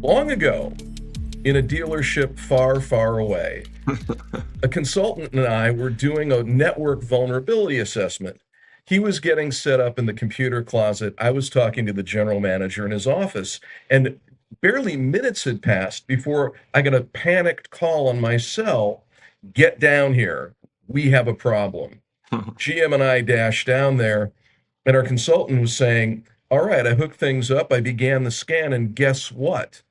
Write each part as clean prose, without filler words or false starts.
long ago, in a dealership far, far away, a consultant and I were doing a network vulnerability assessment. He was getting set up in the computer closet. I was talking to the general manager in his office, and barely minutes had passed before I got a panicked call on my cell. Get down here. We have a problem. GM and I dashed down there, and our consultant was saying, all right, I hooked things up. I began the scan, and guess what?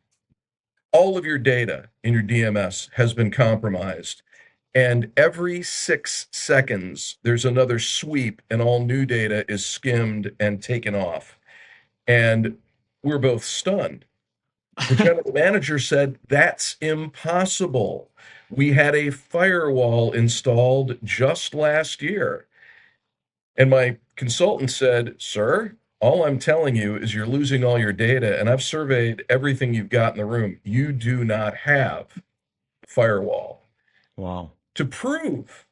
All of your data in your DMS has been compromised. And every 6 seconds, there's another sweep, and all new data is skimmed and taken off. And we're both stunned. The general manager said, that's impossible. We had a firewall installed just last year. And my consultant said, sir, all I'm telling you is you're losing all your data, and I've surveyed everything you've got in the room. You do not have firewall. Wow. To prove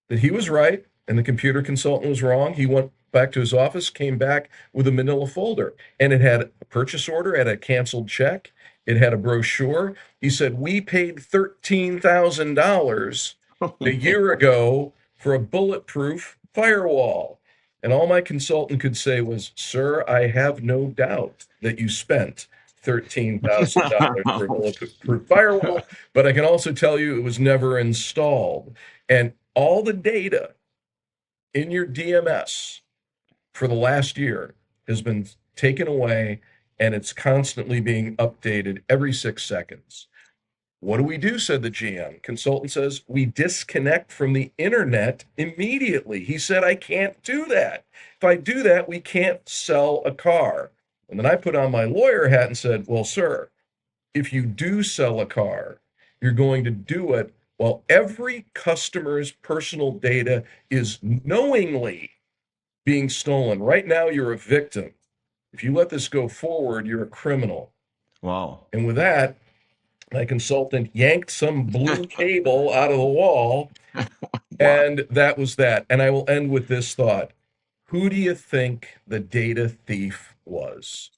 that he was right and the computer consultant was wrong, he went back to his office, came back with a manila folder, and it had a purchase order, it had a canceled check, it had a brochure. He said, we paid $13,000 a year ago for a bulletproof firewall. And all my consultant could say was, sir, I have no doubt that you spent $13,000 for a bulletproof firewall, but I can also tell you it was never installed. And all the data in your DMS for the last year has been taken away, and it's constantly being updated every 6 seconds. What do we do, said the GM. Consultant says, we disconnect from the internet immediately. He said, I can't do that. If I do that, we can't sell a car. And then I put on my lawyer hat and said, well, sir, if you do sell a car, you're going to do it while every customer's personal data is knowingly being stolen. Right now, you're a victim. If you let this go forward, you're a criminal. Wow. And with that, my consultant yanked some blue cable out of the wall, and that was that. And I will end with this thought. Who do you think the data thief was?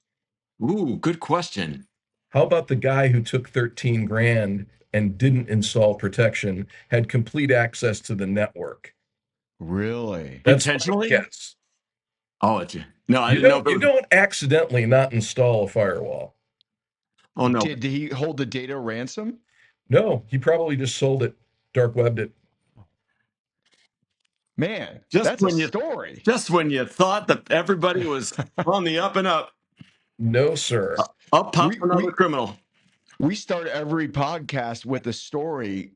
Ooh, good question. How about the guy who took 13 grand and didn't install protection, had complete access to the network? Really? That's Intentionally? Yes. Oh, no, I didn't know. You don't accidentally not install a firewall. Oh, no. Did he hold the data ransom? No, he probably just sold it, dark webbed it. Man, Just that's when a you- story. Just when you thought that everybody was on the up and up, No, sir. up pops another criminal. We start every podcast with a story,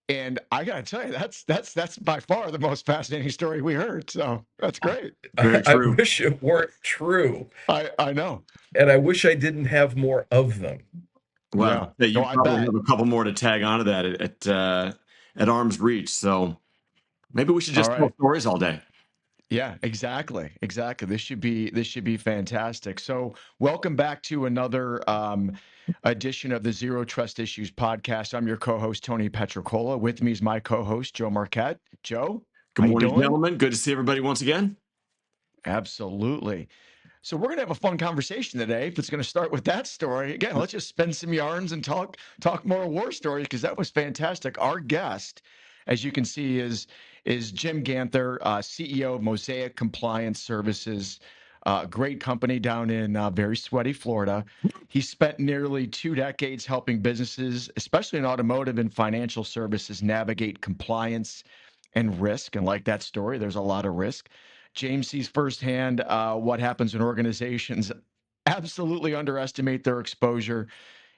and I gotta tell you, that's by far the most fascinating story we heard. So that's great. Very I true. wish it weren't true. I know. And I wish I didn't have more of them. Well, Yeah. you No, I probably bet. have a couple more to tag onto that at arm's reach. So maybe we should just All tell right. stories all day. Yeah, exactly. This should be fantastic. So, welcome back to another edition of the Zero Trust Issues podcast. I'm your co-host Tony Pietrocola. With me is my co-host Joe Marquette. Joe, Good how morning, you doing? gentlemen. Good to see everybody once again. Absolutely. So we're gonna have a fun conversation today. If it's gonna start with that story again, let's just spin some yarns and talk more war stories because that was fantastic. Our guest, as you can see, is Jim Ganther, CEO of Mosaic Compliance Services, great company down in very sweaty Florida. He spent nearly 2 decades helping businesses, especially in automotive and financial services, navigate compliance and risk. And like that story, there's a lot of risk. James sees firsthand what happens when organizations absolutely underestimate their exposure.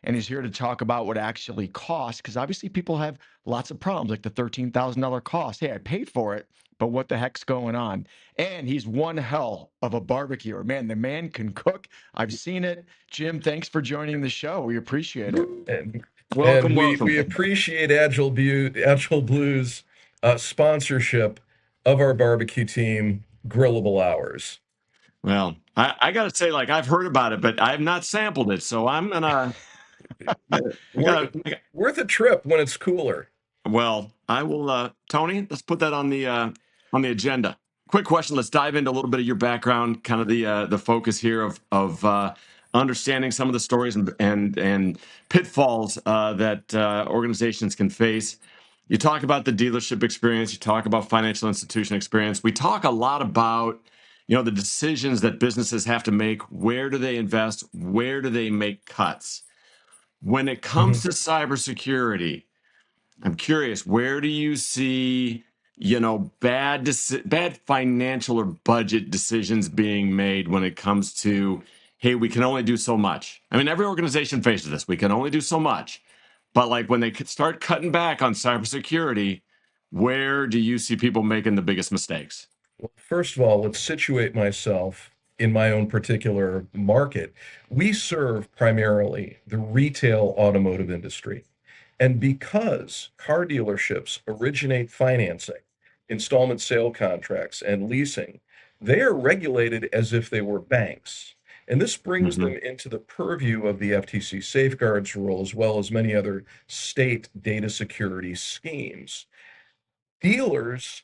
And he's here to talk about what actually costs, because obviously people have lots of problems, like the $13,000 cost. Hey, I paid for it, but what the heck's going on? And he's one hell of a barbecuer. Man, the man can cook. I've seen it. Jim, thanks for joining the show. We appreciate it. And Welcome. we appreciate AgileBlue's sponsorship of our barbecue team, Grillable Hours. Well, I got to say, like, I've heard about it, but I have not sampled it. So I'm going to... Worth a trip when it's cooler. Well, I will, Tony, let's put that on the agenda. Quick question. Let's dive into a little bit of your background, kind of the focus here of understanding some of the stories and pitfalls that organizations can face. You talk about the dealership experience. You talk about financial institution experience. We talk a lot about, the decisions that businesses have to make. Where do they invest? Where do they make cuts? When it comes to cybersecurity, I'm curious, where do you see, bad financial or budget decisions being made when it comes to, hey, we can only do so much? I mean, every organization faces this. We can only do so much. But like when they start cutting back on cybersecurity, where do you see people making the biggest mistakes? Well, first of all, let's situate myself in my own particular market. We serve primarily the retail automotive industry. And because car dealerships originate financing, installment sale contracts, and leasing, they are regulated as if they were banks. And this brings them into the purview of the FTC Safeguards Rule, as well as many other state data security schemes. Dealers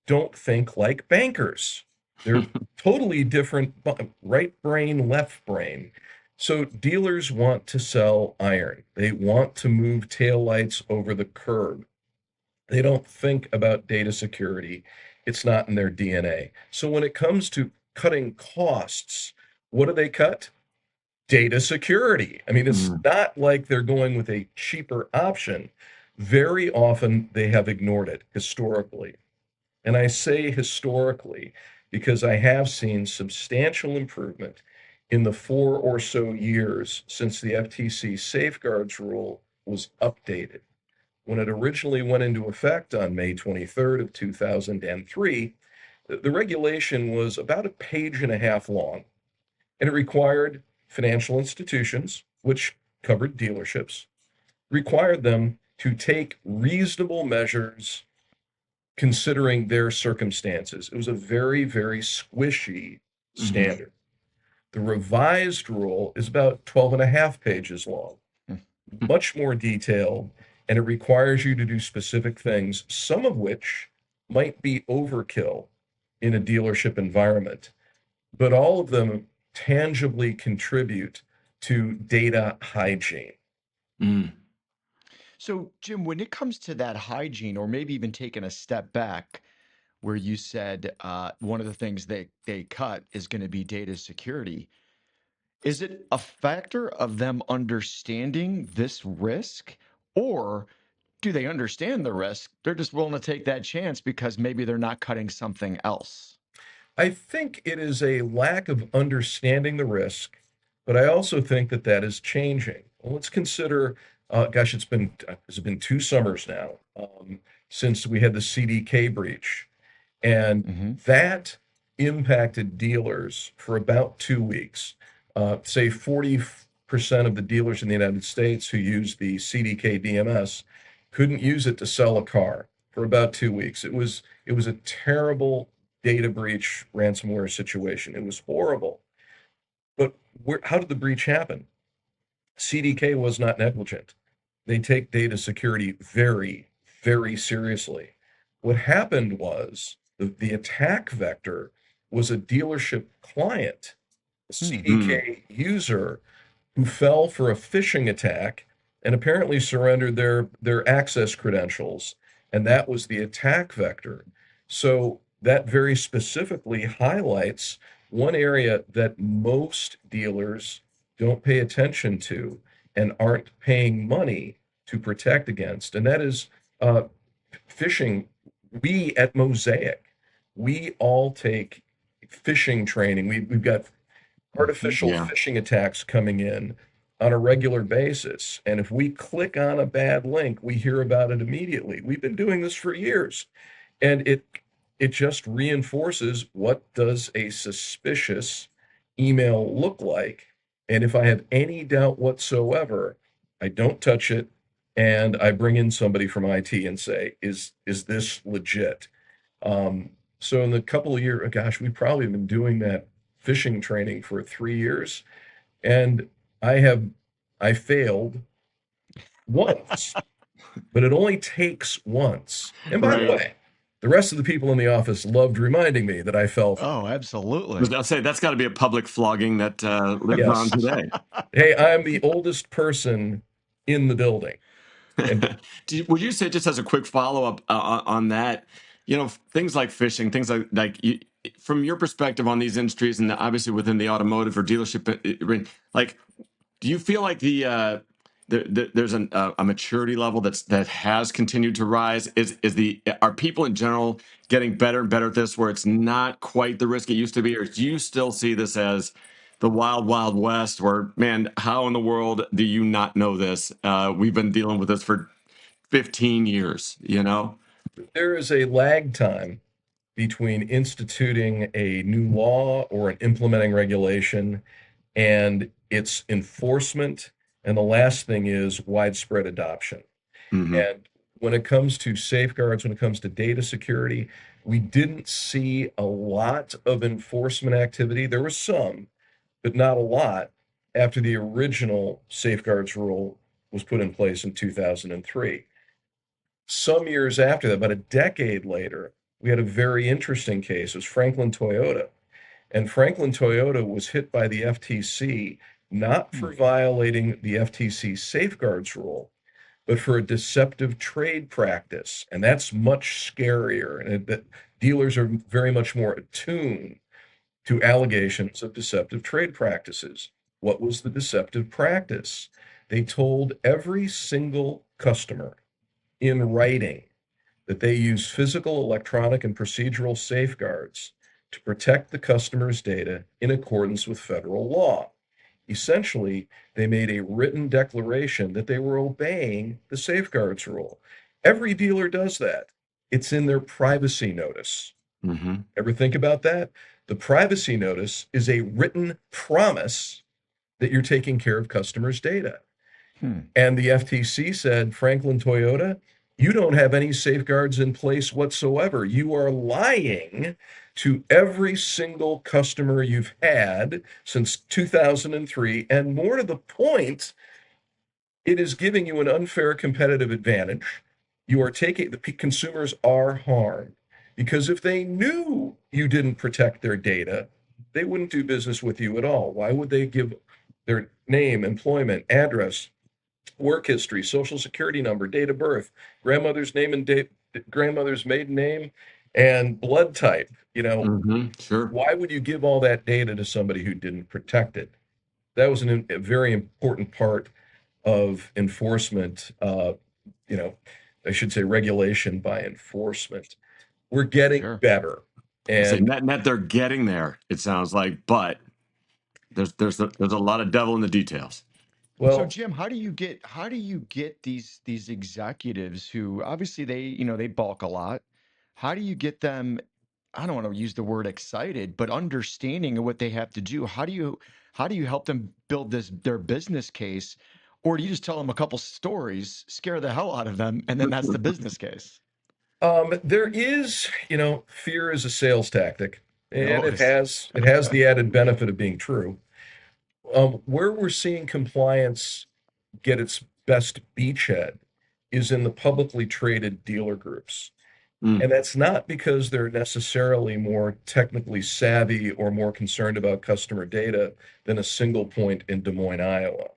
don't think like bankers. They're totally different, right brain, left brain. So dealers want to sell iron. They want to move taillights over the curb. They don't think about data security. It's not in their DNA. So when it comes to cutting costs, what do they cut? Data security. I mean, it's not like they're going with a cheaper option. Very often they have ignored it historically. And I say historically because I have seen substantial improvement in the 4 or so years since the FTC Safeguards Rule was updated. When it originally went into effect on May 23rd of 2003, the regulation was about a page and a half long, and it required financial institutions, which covered dealerships, required them to take reasonable measures considering their circumstances. It was a very, very squishy standard. The revised rule is about 12 and a half pages long, much more detailed, and it requires you to do specific things, some of which might be overkill in a dealership environment, but all of them tangibly contribute to data hygiene. So, Jim, when it comes to that hygiene, or maybe even taking a step back, where you said one of the things they cut is going to be data security, is it a factor of them understanding this risk, or do they understand the risk? They're just willing to take that chance because maybe they're not cutting something else. I think it is a lack of understanding the risk, but I also think that that is changing. Well, let's consider, gosh, it's been 2 summers now since we had the CDK breach, and that impacted dealers for about 2 weeks. Say 40% of the dealers in the United States who use the CDK DMS couldn't use it to sell a car for about 2 weeks. It was a terrible data breach ransomware situation. It was horrible. But how did the breach happen? CDK was not negligent. They take data security very, very seriously. What happened was the attack vector was a dealership client, a CDK user who fell for a phishing attack and apparently surrendered their access credentials. And that was the attack vector. So that very specifically highlights one area that most dealers don't pay attention to and aren't paying money to protect against, and that is phishing. We at Mosaic, we all take phishing training. We've got artificial phishing attacks coming in on a regular basis. And if we click on a bad link, we hear about it immediately. We've been doing this for years. And it just reinforces what does a suspicious email look like. And if I have any doubt whatsoever, I don't touch it and I bring in somebody from IT and say, is this legit? So in the couple of years, gosh, we've probably been doing that phishing training for 3 years, and I failed once, but it only takes once. And by the way, The rest of the people in the office loved reminding me that I fell. Oh, absolutely. I'll say that's got to be a public flogging that lives on Yes. today. Hey, I'm the oldest person in the building. And Would you say, just as a quick follow up on that, things like phishing, things from your perspective on these industries, and obviously within the automotive or dealership, like, do you feel like there's a maturity level that has continued to rise? Are people in general getting better and better at this, where it's not quite the risk it used to be, or do you still see this as the wild, wild west? Where, man, how in the world do you not know this? We've been dealing with this for 15 years. there is a lag time between instituting a new law or an implementing regulation and its enforcement. And the last thing is widespread adoption. Hmm. And when it comes to safeguards, when it comes to data security, we didn't see a lot of enforcement activity. There was some, but not a lot after the original Safeguards Rule was put in place in 2003. Some years after that, about a decade later, we had a very interesting case. It was Franklin Toyota. And Franklin Toyota was hit by the FTC not for violating the FTC Safeguards Rule, but for a deceptive trade practice. And that's much scarier. And that dealers are very much more attuned to allegations of deceptive trade practices. What was the deceptive practice? They told every single customer in writing that they use physical, electronic, and procedural safeguards to protect the customer's data in accordance with federal law. Essentially, they made a written declaration that they were obeying the safeguards rule. Every dealer does that. It's in their privacy notice. Hmm. Ever think about that? The privacy notice is a written promise that you're taking care of customers' data. Hmm. And the FTC said, Franklin Toyota, you don't have any safeguards in place whatsoever. You are lying to every single customer you've had since 2003. And more to the point, it is giving you an unfair competitive advantage. You are taking the consumers are harmed because if they knew you didn't protect their data, they wouldn't do business with you at all. Why would they give their name, employment, address, work history, social security number, date of birth, grandmother's name and date, grandmother's maiden name, and blood type? Hmm. Sure. Why would you give all that data to somebody who didn't protect it? That was a very important part of enforcement. You know, I should say regulation by enforcement. We're getting Sure. better, I say and net they're getting there, it sounds like, but there's a lot of devil in the details. So well, Jim, how do you get these executives who obviously they bulk a lot? How do you get them, I don't want to use the word excited, but understanding of what they have to do? How do you help them build their business case? Or do you just tell them a couple stories, scare the hell out of them, and then that's the business case? there is, fear is a sales tactic, and it Always. has the added benefit of being true. Where we're seeing compliance get its best beachhead is in the publicly traded dealer groups. Mm. And that's not because they're necessarily more technically savvy or more concerned about customer data than a single point in Des Moines, Iowa,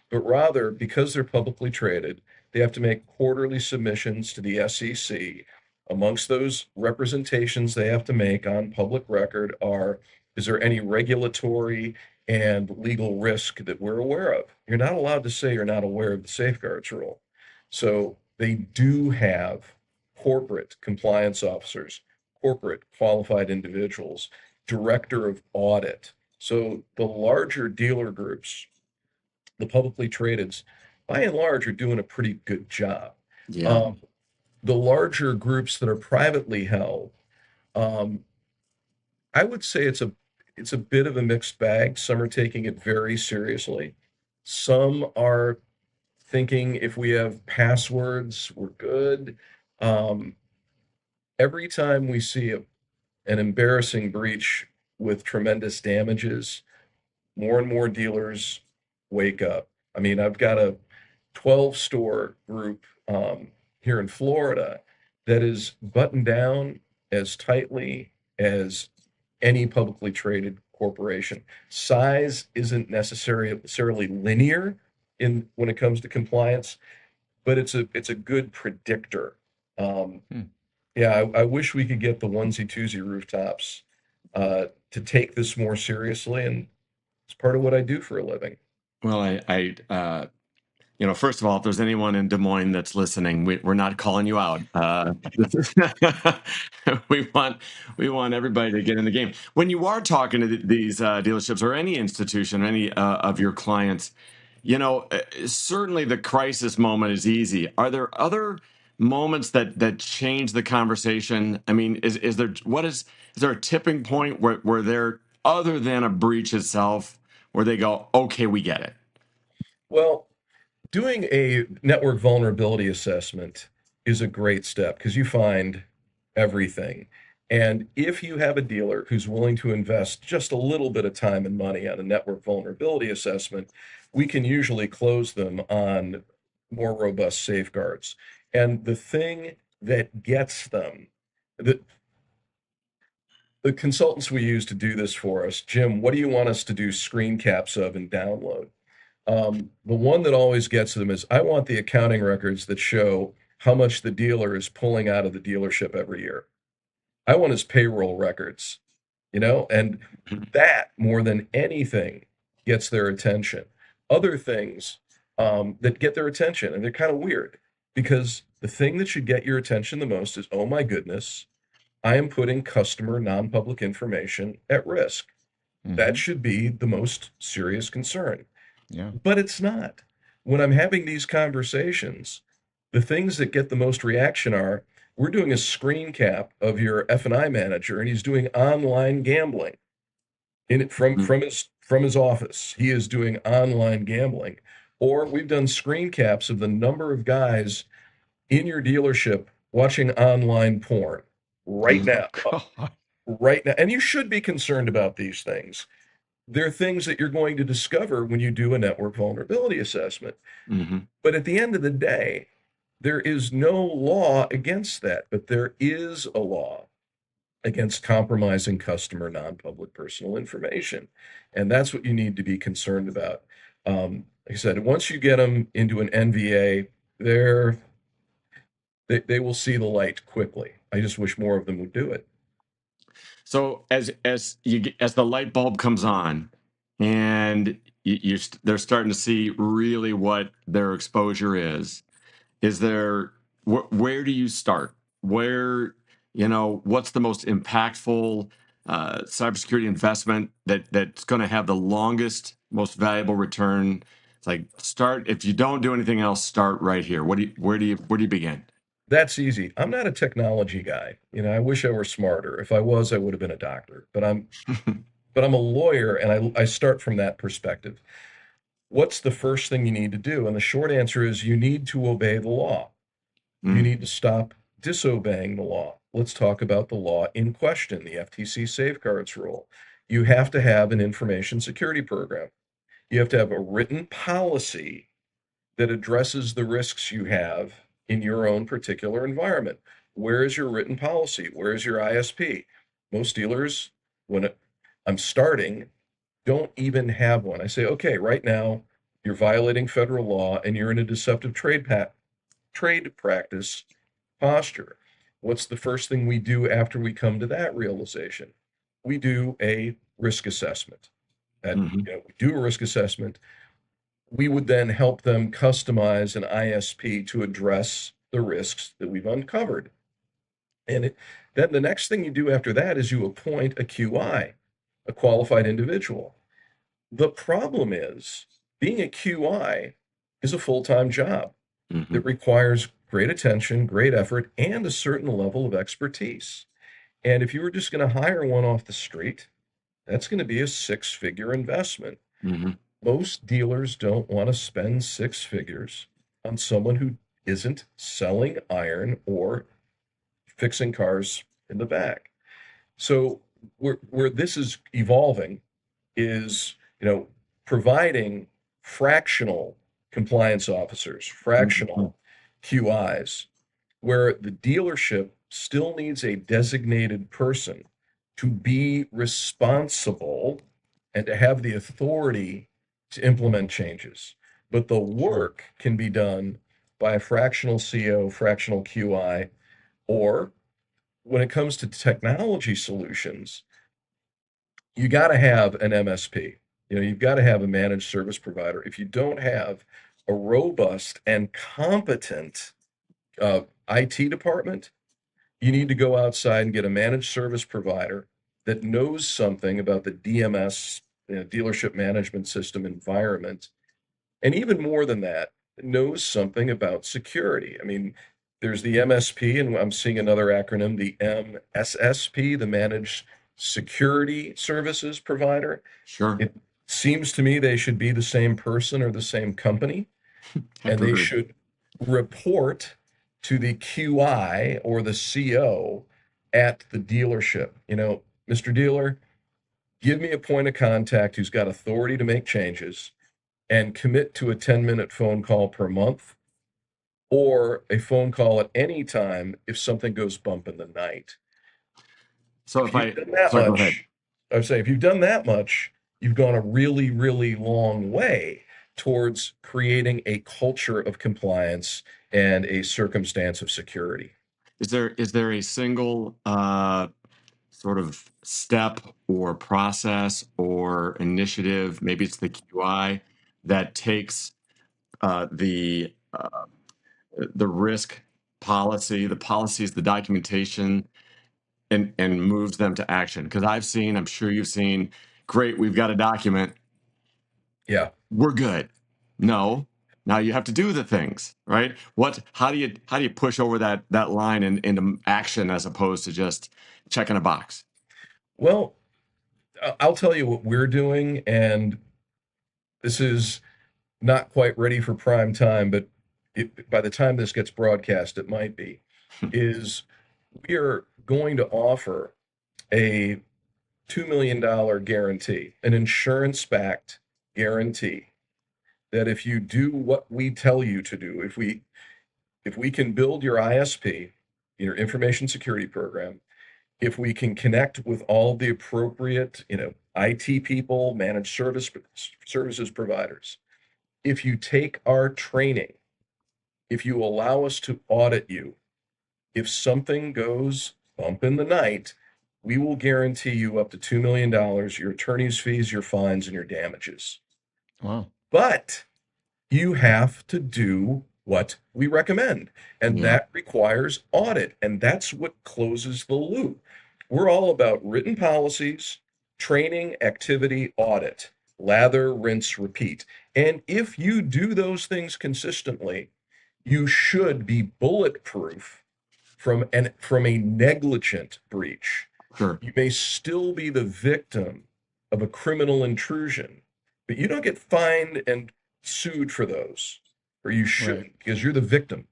but rather because they're publicly traded, they have to make quarterly submissions to the SEC. Amongst those representations they have to make on public record are, is there any regulatory and legal risk that we're aware of? You're not allowed to say you're not aware of the safeguards rule. So they do have corporate compliance officers, corporate qualified individuals, director of audit. So the larger dealer groups, the publicly tradeds, by and large, are doing a pretty good job. Yeah. Um, the larger groups that are privately held, um, I would say it's a bit of a mixed bag. Some are taking it very seriously. Some are thinking if we have passwords, we're good. Um, every time we see an embarrassing breach with tremendous damages, more and more dealers wake up. I mean, I've got a 12 store group here in Florida, that is buttoned down as tightly as any publicly traded corporation. Size isn't necessarily linear in when it comes to compliance, but it's a good predictor. Um, Hmm. yeah, I wish we could get the onesie twosie rooftops to take this more seriously, and it's part of what I do for a living. Well, first of all, if there's anyone in Des Moines that's listening, we're not calling you out. We want everybody to get in the game. When you are talking to these dealerships or any institution, any of your clients, certainly the crisis moment is easy. Are there other moments that change the conversation? I mean, is there a tipping point where there, other than a breach itself, where they go, okay, we get it? Well, doing a network vulnerability assessment is a great step because you find everything. And if you have a dealer who's willing to invest just a little bit of time and money on a network vulnerability assessment, we can usually close them on more robust safeguards. And the thing that gets them, the, the consultants we use to do this for us, Jim, what do you want us to do screen caps of and download? The one that always gets them is I want the accounting records that show how much the dealer is pulling out of the dealership every year. I want his payroll records, and that more than anything gets their attention. Other things that get their attention, and they're kind of weird because the thing that should get your attention the most is, oh my goodness, I am putting customer non-public information at risk. That Mhm. should be the most serious concern. Yeah. But it's not. When I'm having these conversations, the things that get the most reaction are we're doing a screen cap of your F&I manager and he's doing online gambling in it from his office. He is doing online gambling. Or we've done screen caps of the number of guys in your dealership watching online porn right Mhm. Oh now. God. Right now. And you should be concerned about these things. They're things that you're going to discover when you do a network vulnerability assessment. Mhm. But at the end of the day, there is no law against that, but there is a law against compromising customer non-public personal information. And that's what you need to be concerned about. Like I said, once you get them into an NVA, they will see the light quickly. I just wish more of them would do it. So as the light bulb comes on, and they're starting to see really what their exposure is there where do you start? What's the most impactful cybersecurity investment that's going to have the longest, most valuable return? It's like, start, if you don't do anything else, start right here. Where do you begin? That's easy. I'm not a technology guy. I wish I were smarter. If I was, I would have been a doctor. But I'm a lawyer, and I start from that perspective. What's the first thing you need to do? And the short answer is you need to obey the law. You Mm, need to stop disobeying the law. Let's talk about the law in question, the FTC Safeguards Rule. You have to have an information security program. You have to have a written policy that addresses the risks you have in your own particular environment. Where is your written policy? Where is your ISP? Most dealers, when I'm starting, don't even have one. I say, okay, right now you're violating federal law and you're in a deceptive trade practice posture. What's the first thing we do after we come to that realization? We do a risk assessment. mhm, We do a risk assessment. We would then help them customize an ISP to address the risks that we've uncovered. Then the next thing you do after that is you appoint a QI, a qualified individual. The problem is being a QI is a full-time job that mhm. requires great attention, great effort, and a certain level of expertise. And if you were just going to hire one off the street, that's going to be a six-figure investment. Mhm. Most dealers don't want to spend six figures on someone who isn't selling iron or fixing cars in the back. So where this is evolving is, providing fractional compliance officers, Mhm. fractional QIs where the dealership still needs a designated person to be responsible and to have the authority to implement changes. But the work can be done by a fractional CO, fractional QI, or when it comes to technology solutions, you got to have an MSP. You've got to have a managed service provider. If you don't have a robust and competent IT department, you need to go outside and get a managed service provider that knows something about the DMS, dealership management system environment. And even more than that, knows something about security. I mean, there's the MSP, and I'm seeing another acronym, the MSSP, the Managed Security Services Provider. Sure. It seems to me they should be the same person or the same company, and they should report to the QI or the CO at the dealership. Mr. Dealer, give me a point of contact who's got authority to make changes and commit to a 10-minute phone call per month or a phone call at any time if something goes bump in the night. So If you've done that much, I would say if you've done that much, you've gone a really, really long way towards creating a culture of compliance and a circumstance of security. Is there a single sort of step or process or initiative, maybe it's the QI, that takes the risk policy, the policies, the documentation, and moves them to action? Because I'm sure you've seen, great, we've got a document. Yeah. We're good. No. Now you have to do the things, right? How do you push over that line into action as opposed to just checking a box? Well, I'll tell you what we're doing, and this is not quite ready for prime time, but by the time this gets broadcast, it might be, is we are going to offer a $2 million guarantee, an insurance-backed guarantee that if you do what we tell you to do, if we can build your ISP, your information security program, if we can connect with all the appropriate, IT people, managed services providers, if you take our training, if you allow us to audit you, if something goes bump in the night, we will guarantee you up to $2 million, your attorney's fees, your fines, and your damages. Wow. But you have to do what we recommend, and that requires audit, and that's what closes the loop. We're all about written policies, training, activity, audit, lather, rinse, repeat. And if you do those things consistently, you should be bulletproof from a negligent breach. Sure. You may still be the victim of a criminal intrusion, but you don't get fined and sued for those, or you shouldn't, because you're the victim.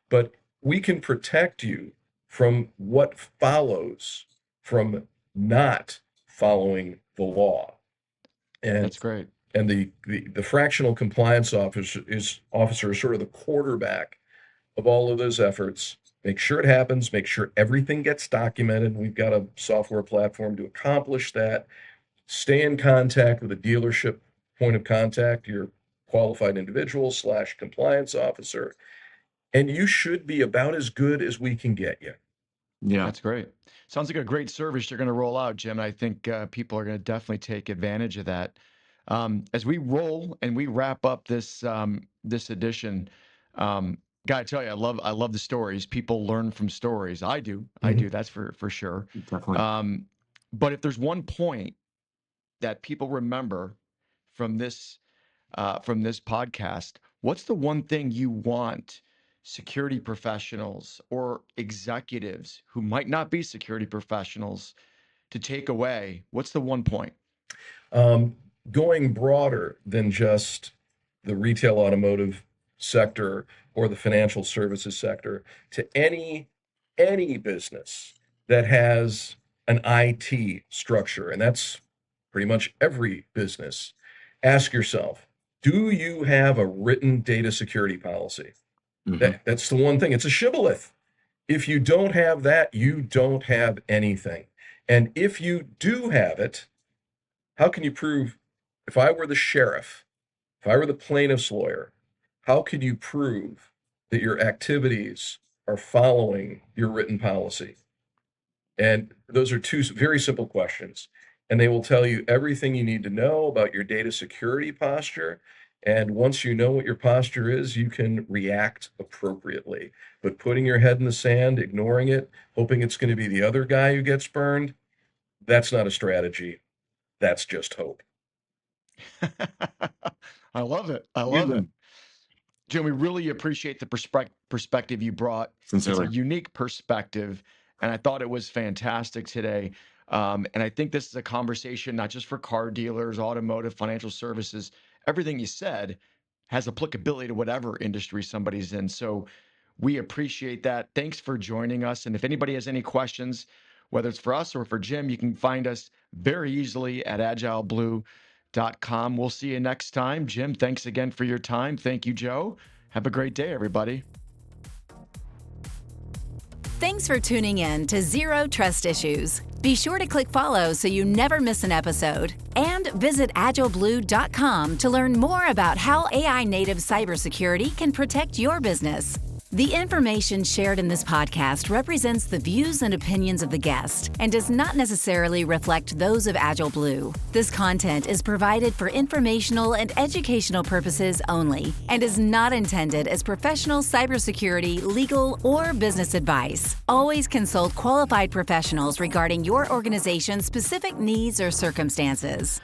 But we can protect you from what follows from not following the law. And that's great. And the fractional compliance officer is sort of the quarterback of all of those efforts. Make sure it happens, make sure everything gets documented. We've got a software platform to accomplish that. Stay in contact with a dealership point of contact, your qualified individual / compliance officer, and you should be about as good as we can get you. Yeah. That's great. Sounds like a great service you're going to roll out, Jim. I think people are going to definitely take advantage of that. As we roll and we wrap up this this edition, gotta tell you, I love the stories. People learn from stories. I do. That's for sure. Definitely. But if there's one point that people remember from this podcast, what's the one thing you want security professionals or executives who might not be security professionals to take away? What's the one point? Going broader than just the retail automotive sector or the financial services sector to any business that has an IT structure, and that's pretty much every business. Ask yourself, do you have a written data security policy? Mhm. That's the one thing. It's a shibboleth. If you don't have that, you don't have anything. And if you do have it, how can you prove? If I were the sheriff, if I were the plaintiff's lawyer, how could you prove that your activities are following your written policy? And those are two very simple questions. And they will tell you everything you need to know about your data security posture. And once you know what your posture is, you can react appropriately. But putting your head in the sand, ignoring it, hoping it's going to be the other guy who gets burned, that's not a strategy. That's just hope. I love it. I love it. Jim, we really appreciate the perspective you brought. Sincerely. It's a unique perspective, and I thought it was fantastic today. And I think this is a conversation not just for car dealers, automotive, financial services. Everything you said has applicability to whatever industry somebody's in. So we appreciate that. Thanks for joining us. And if anybody has any questions, whether it's for us or for Jim, you can find us very easily at AgileBlue.com. We'll see you next time. Jim, thanks again for your time. Thank you, Joe. Have a great day, everybody. Thanks for tuning in to Zero Trust Issues. Be sure to click follow so you never miss an episode. And visit AgileBlue.com to learn more about how AI-native cybersecurity can protect your business. The information shared in this podcast represents the views and opinions of the guest and does not necessarily reflect those of AgileBlue. This content is provided for informational and educational purposes only and is not intended as professional cybersecurity, legal, or business advice. Always consult qualified professionals regarding your organization's specific needs or circumstances.